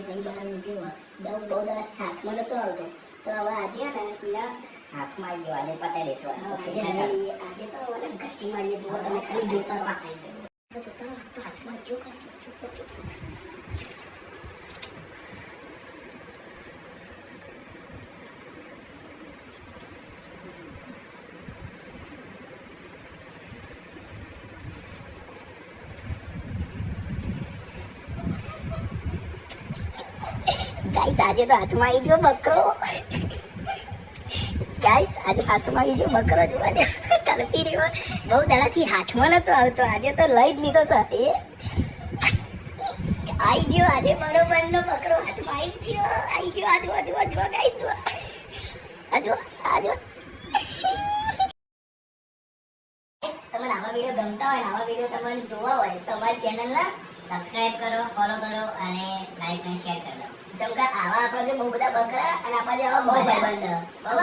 ભાઈ બહાર મૂક્યો દઉં બહુ દાડા હાથમાં નતો આવતો તો હવે આજે ને પેલા હાથમાં આવી ગયો આજે પતાવી દઈશું આજે તો મને ઘસી મારીએ જુઓ તમે ખાલી જોતા પતાવી દો જોતા તો હાથમાં જો ગાઈસ આજે તો હાથમાં આવી ગયો બકરો ગાઈસ આજે હાથમાં આવી ગયો બકરો જોવા દે તડપી રહ્યો બહુ દાડાથી હાથમાં નતો આવતો આજે તો લઈ જ લીધો છે એ આવી ગયો આજે બરોબર નો બકરો હાથમાં આવી ગયો આજો ગાઈસ આજો તમને આવા વિડીયો ગમતા હોય આવા વિડીયો તમને જોવા હોય તો અમારી ચેનલને સબસ્ક્રાઇબ કરો, ફોલો કરો અને લાઈક અને શેર કરી દો. જેમ કે આવા આપણા જે બહુ બધા બકરા અને આપણા જે આવા બહુ ભાઈબંધ